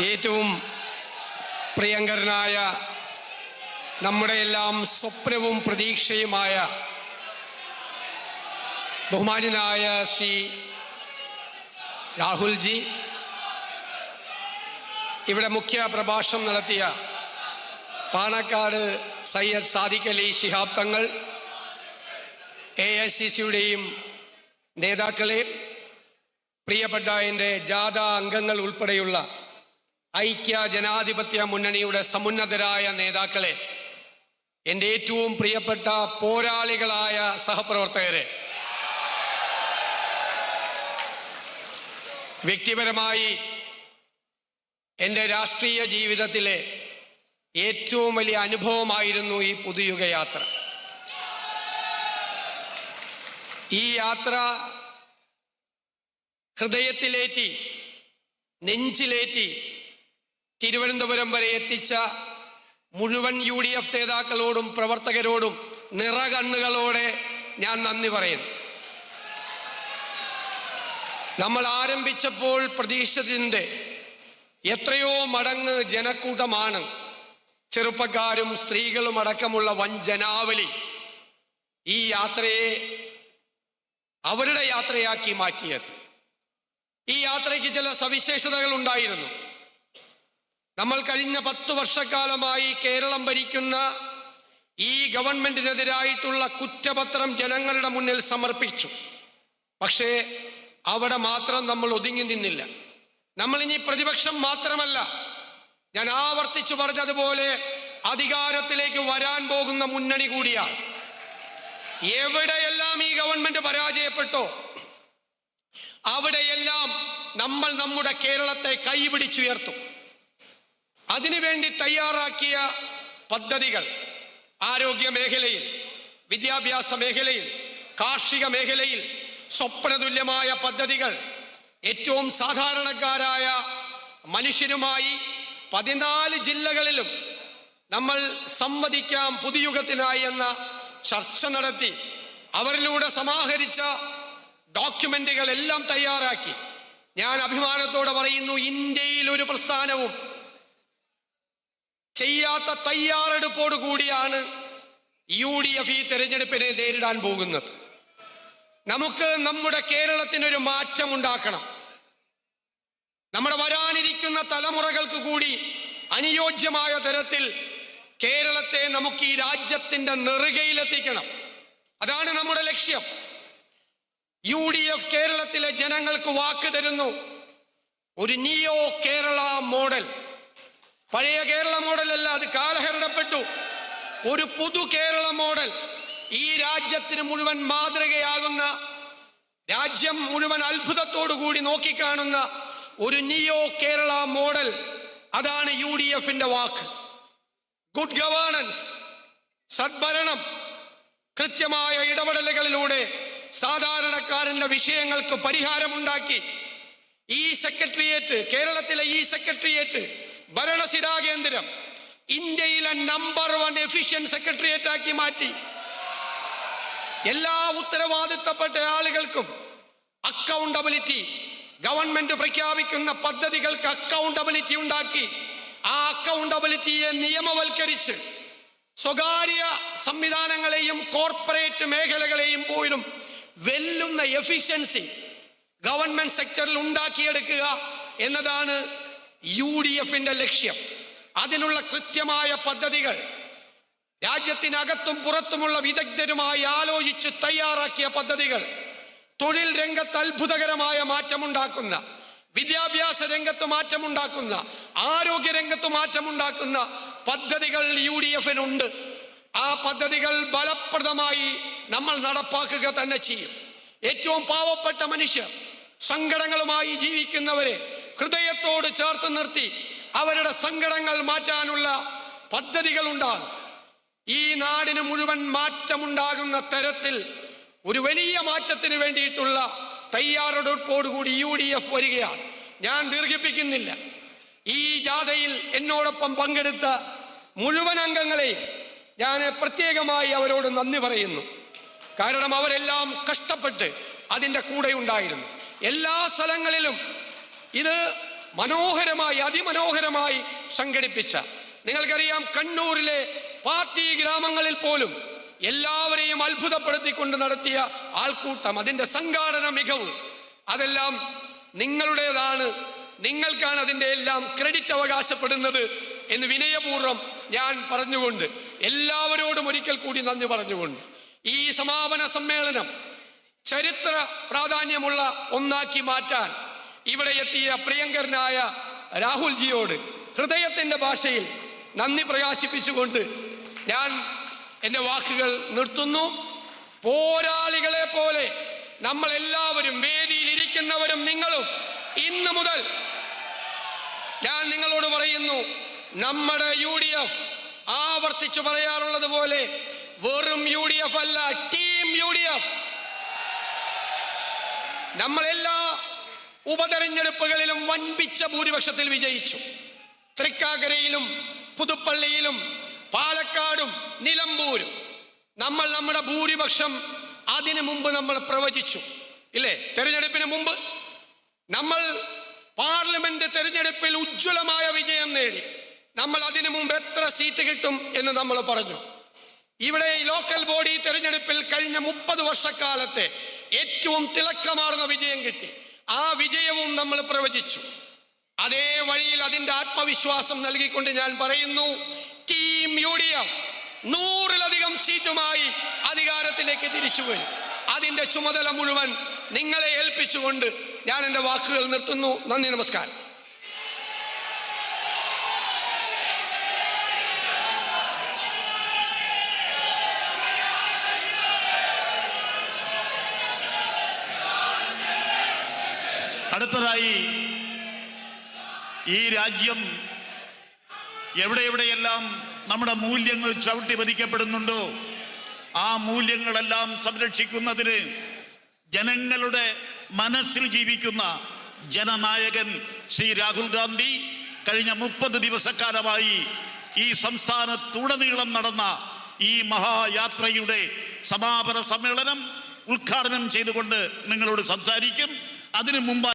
ഏറ്റവും പ്രിയങ്കരനായ നമ്മുടെ എല്ലാം സ്വപ്നവും പ്രതീക്ഷയുമായ ബഹുമാന്യനായ ശ്രീ രാഹുൽജി, ഇവിടെ മുഖ്യ പ്രഭാഷണം നടത്തിയ പാണക്കാട് സയ്യദ് സാദിഖ് അലി ശിഹാബ് തങ്ങൾ, AICCയുടെയും നേതാക്കളെ, പ്രിയപ്പെട്ട എൻ്റെ ജാഥ അംഗങ്ങൾ ഉൾപ്പെടെയുള്ള ഐക്യ ജനാധിപത്യ മുന്നണിയുടെ സമുന്നതരായ നേതാക്കളെ, എൻ്റെ ഏറ്റവും പ്രിയപ്പെട്ട പോരാളികളായ സഹപ്രവർത്തകരെ, വ്യക്തിപരമായി എൻ്റെ രാഷ്ട്രീയ ജീവിതത്തിലെ ഏറ്റവും വലിയ അനുഭവമായിരുന്നു ഈ പുതുയുഗ യാത്ര. ഈ യാത്ര ഹൃദയത്തിലേറ്റി, നെഞ്ചിലേറ്റി തിരുവനന്തപുരം വരെ എത്തിച്ച മുഴുവൻ UDF നേതാക്കളോടും പ്രവർത്തകരോടും നിറകണ്ണുകളോടെ ഞാൻ നന്ദി പറയുന്നു. നമ്മൾ ആരംഭിച്ചപ്പോൾ പ്രതീക്ഷിച്ചതിൻ്റെ എത്രയോ മടങ്ങ് ജനക്കൂട്ടമാണ്, ചെറുപ്പക്കാരും സ്ത്രീകളും അടക്കമുള്ള വൻ ജനാവലി ഈ യാത്രയെ അവരുടെ യാത്രയാക്കി മാറ്റിയത്. ഈ യാത്രയ്ക്ക് ചില സവിശേഷതകൾ ഉണ്ടായിരുന്നു. നമ്മൾ കഴിഞ്ഞ 10 വർഷക്കാലമായി കേരളം ഭരിക്കുന്ന ഈ ഗവൺമെന്റിനെതിരായിട്ടുള്ള കുറ്റപത്രം ജനങ്ങളുടെ മുന്നിൽ സമർപ്പിച്ചു. പക്ഷേ അവിടെ മാത്രം നമ്മൾ ഒതുങ്ങി നിന്നില്ല. നമ്മൾ ഇനി പ്രതിപക്ഷം മാത്രമല്ല, ഞാൻ ആവർത്തിച്ചു പറഞ്ഞതുപോലെ അധികാരത്തിലേക്ക് വരാൻ പോകുന്ന മുന്നണി കൂടിയാണ്. എവിടെയെല്ലാം ഈ ഗവൺമെന്റ് പരാജയപ്പെട്ടോ അവിടെയെല്ലാം നമ്മൾ നമ്മുടെ കേരളത്തെ കൈപിടിച്ചുയർത്തും. അതിനുവേണ്ടി തയ്യാറാക്കിയ പദ്ധതികൾ ആരോഗ്യ മേഖലയിൽ, വിദ്യാഭ്യാസ മേഖലയിൽ, കാർഷിക മേഖലയിൽ സ്വപ്നതുല്യമായ പദ്ധതികൾ, ഏറ്റവും സാധാരണക്കാരായ മനുഷ്യരുമായി 14 ജില്ലകളിലും നമ്മൾ സംവദിക്കാം പുതുയുഗത്തിനായി എന്ന ചർച്ച നടത്തി അവരിലൂടെ സമാഹരിച്ച ഡോക്യുമെന്റുകൾ എല്ലാം തയ്യാറാക്കി. ഞാൻ അഭിമാനത്തോടെ പറയുന്നു, ഇന്ത്യയിൽ ഒരു പ്രസ്ഥാനവും ചെയ്യാത്ത തയ്യാറെടുപ്പോടു കൂടിയാണ് UDF ഈ തെരഞ്ഞെടുപ്പിനെ നേരിടാൻ പോകുന്നത്. നമുക്ക് നമ്മുടെ കേരളത്തിനൊരു മാറ്റം ഉണ്ടാക്കണം. നമ്മുടെ വരാനിരിക്കുന്ന തലമുറകൾക്ക് കൂടി അനുയോജ്യമായ തരത്തിൽ കേരളത്തെ നമുക്ക് ഈ രാജ്യത്തിന്റെ നെറുകയിലെത്തിക്കണം. അതാണ് നമ്മുടെ ലക്ഷ്യം. UDF കേരളത്തിലെ ജനങ്ങൾക്ക് വാക്ക് തരുന്നു, ഒരു നിയോ കേരള മോഡൽ. പഴയ കേരള മോഡലല്ല, അത് കാലഹരണപ്പെട്ടു. ഒരു പുതു കേരള മോഡൽ, ഈ രാജ്യത്തിന് മുഴുവൻ മാതൃകയാകുന്ന, രാജ്യം മുഴുവൻ അത്ഭുതത്തോടുകൂടി നോക്കിക്കാണുന്ന ഒരു നിയോ കേരള മോഡൽ. അതാണ് UDFന്റെ വാക്ക്. ഗുഡ് ഗവേണൻസ്, സദ്ഭരണം, കൃത്യമായ ഇടപെടലുകളിലൂടെ സാധാരണക്കാരന്റെ വിഷയങ്ങൾക്ക് പരിഹാരമുണ്ടാക്കി ഈ സെക്രട്ടേറിയറ്റ്, കേരളത്തിലെ ഈ സെക്രട്ടേറിയറ്റ് ഭരണസിരാ കേന്ദ്രം ഇന്ത്യയിലെ നമ്പർ 1 എഫിഷ്യന്റ് സെക്രട്ടേറിയറ്റ് ആക്കി മാറ്റി. എല്ലാ ഉത്തരവാദിത്തപ്പെട്ട ആളുകൾക്കും അക്കൗണ്ടബിലിറ്റി, ഗവൺമെന്റ് പ്രഖ്യാപിക്കുന്ന പദ്ധതികൾക്ക് അക്കൗണ്ടബിലിറ്റി ഉണ്ടാക്കി. ആ അക്കൗണ്ടബിലിറ്റിയെ നിയമവൽക്കരിച്ച് സ്വകാര്യ സംവിധാനങ്ങളെയും കോർപ്പറേറ്റ് മേഖലകളെയും പോലും വെല്ലുന്ന എഫിഷ്യൻസി ഗവൺമെന്റ് സെക്ടറിൽ ഉണ്ടാക്കിയെടുക്കുക എന്നതാണ് UDFന്റെ ലക്ഷ്യം. അതിനുള്ള കൃത്യമായ പദ്ധതികൾ രാജ്യത്തിനകത്തും പുറത്തുമുള്ള വിദഗ്ധരുമായി ആലോചിച്ച് തയ്യാറാക്കിയ പദ്ധതികൾ, തൊഴിൽ രംഗത്ത് അത്ഭുതകരമായ മാറ്റമുണ്ടാക്കുന്ന, വിദ്യാഭ്യാസ രംഗത്ത് മാറ്റമുണ്ടാക്കുന്ന, ആരോഗ്യ രംഗത്ത് മാറ്റമുണ്ടാക്കുന്ന പദ്ധതികൾ UDFനുണ്ട്. ആ പദ്ധതികൾ ഫലപ്രദമായി നമ്മൾ നടപ്പാക്കുക തന്നെ ചെയ്യും. ഏറ്റവും പാവപ്പെട്ട മനുഷ്യർ, സങ്കടങ്ങളുമായി ജീവിക്കുന്നവരെ ഹൃദയത്തോട് ചേർത്ത് നിർത്തി അവരുടെ സങ്കടങ്ങൾ മാറ്റാനുള്ള പദ്ധതികൾ ഉണ്ടാകും. ഈ നാടിന് മുഴുവൻ മാറ്റമുണ്ടാകുന്ന തരത്തിൽ ഒരു വലിയ മാറ്റത്തിന് വേണ്ടിയിട്ടുള്ള തയ്യാറെടുപ്പോടുകൂടി UDF വരികയാണ്. ഞാൻ ദീർഘിപ്പിക്കുന്നില്ല. ഈ ജാഥയിൽ എന്നോടൊപ്പം പങ്കെടുത്ത മുഴുവൻ അംഗങ്ങളെയും ഞാൻ പ്രത്യേകമായി അവരോട് നന്ദി പറയുന്നു. കാരണം അവരെല്ലാം കഷ്ടപ്പെട്ട് അതിൻ്റെ കൂടെ ഉണ്ടായിരുന്നു. എല്ലാ സ്ഥലങ്ങളിലും ഇത് മനോഹരമായി, അതിമനോഹരമായി സംഘടിപ്പിച്ച, നിങ്ങൾക്കറിയാം, കണ്ണൂരിലെ പാർട്ടി ഗ്രാമങ്ങളിൽ പോലും എല്ലാവരെയും അത്ഭുതപ്പെടുത്തിക്കൊണ്ട് നടത്തിയ ആൾക്കൂട്ടം, അതിൻ്റെ സംഘാടന മികവ്, അതെല്ലാം നിങ്ങളുടേതാണ്. നിങ്ങൾക്കാണ് അതിൻ്റെ എല്ലാം ക്രെഡിറ്റ് അവകാശപ്പെടുന്നത് എന്ന് വിനയപൂർവ്വം ഞാൻ പറഞ്ഞുകൊണ്ട്, എല്ലാവരോടും ഒരിക്കൽ കൂടി നന്ദി പറഞ്ഞുകൊണ്ട്, ഈ സമാപന സമ്മേളനം ചരിത്ര പ്രാധാന്യമുള്ള ഒന്നാക്കി മാറ്റാൻ ഇവിടെ എത്തിയ പ്രിയങ്കരനായ രാഹുൽജിയോട് ഹൃദയത്തിൻ്റെ ഭാഷയിൽ നന്ദി പ്രകാശിപ്പിച്ചുകൊണ്ട് ഞാൻ എൻ്റെ വാക്കുകൾ നിർത്തുന്നു. പോരാളികളെ പോലെ നമ്മളെല്ലാവരും, വേദിയിൽ ഇരിക്കുന്നവരും നിങ്ങളും, ഇന്നു മുതൽ ഞാൻ നിങ്ങളോട് പറയുന്നു, നമ്മുടെ UDF ആവർത്തിച്ചു പറയാറുള്ളത് പോലെ വെറും UDF അല്ല, ടീം UDF. നമ്മളെല്ലാ ഉപതെരഞ്ഞെടുപ്പുകളിലും വൻപിച്ച ഭൂരിപക്ഷത്തിൽ വിജയിച്ചു. തൃക്കാക്കരയിലും പുതുപ്പള്ളിയിലും പാലക്കാടും നിലമ്പൂരും നമ്മുടെ ഭൂരിപക്ഷം അതിനു മുമ്പ് നമ്മൾ പ്രവചിച്ചു, ഇല്ലേ? തെരഞ്ഞെടുപ്പിന് മുമ്പ് നമ്മൾ പാർലമെന്റ് തെരഞ്ഞെടുപ്പിൽ ഉജ്ജ്വലമായ വിജയം നേടി. നമ്മൾ അതിനു മുമ്പ് എത്ര സീറ്റ് കിട്ടും എന്ന് നമ്മൾ പറഞ്ഞു. ഇവിടെ ലോക്കൽ ബോഡി തെരഞ്ഞെടുപ്പിൽ കഴിഞ്ഞ 30 വർഷക്കാലത്തെ ഏറ്റവും തിളക്കമാർന്ന വിജയം കിട്ടി. ആ വിജയവും നമ്മൾ പ്രവചിച്ചു. അതേ വഴിയിൽ അതിൻ്റെ ആത്മവിശ്വാസം നൽകിക്കൊണ്ട് ഞാൻ പറയുന്നു, ടീം UDF 100-ലധികം സീറ്റുമായി അധികാരത്തിലേക്ക് തിരിച്ചു വരും. അതിൻ്റെ ചുമതല മുഴുവൻ നിങ്ങളെ ഏൽപ്പിച്ചുകൊണ്ട് ഞാൻ എൻ്റെ വാക്കുകൾ നിർത്തുന്നു. നന്ദി, നമസ്കാരം. അടുത്തതായി, ഈ രാജ്യം എവിടെയെല്ലാം നമ്മുടെ മൂല്യങ്ങൾ ചവിട്ടി പതിക്കപ്പെടുന്നുണ്ടോ ആ മൂല്യങ്ങളെല്ലാം സംരക്ഷിക്കുന്നതിന് ജനങ്ങളുടെ മനസ്സിൽ ജീവിക്കുന്ന ജനനായകൻ ശ്രീ രാഹുൽ ഗാന്ധി കഴിഞ്ഞ 30 ദിവസക്കാലമായി ഈ സംസ്ഥാനത്തുടനീളം നടന്ന ഈ മഹായാത്രയുടെ സമാപന സമ്മേളനം ഉദ്ഘാടനം ചെയ്തുകൊണ്ട് നിങ്ങളോട് സംസാരിക്കും. അതിനു മുമ്പ്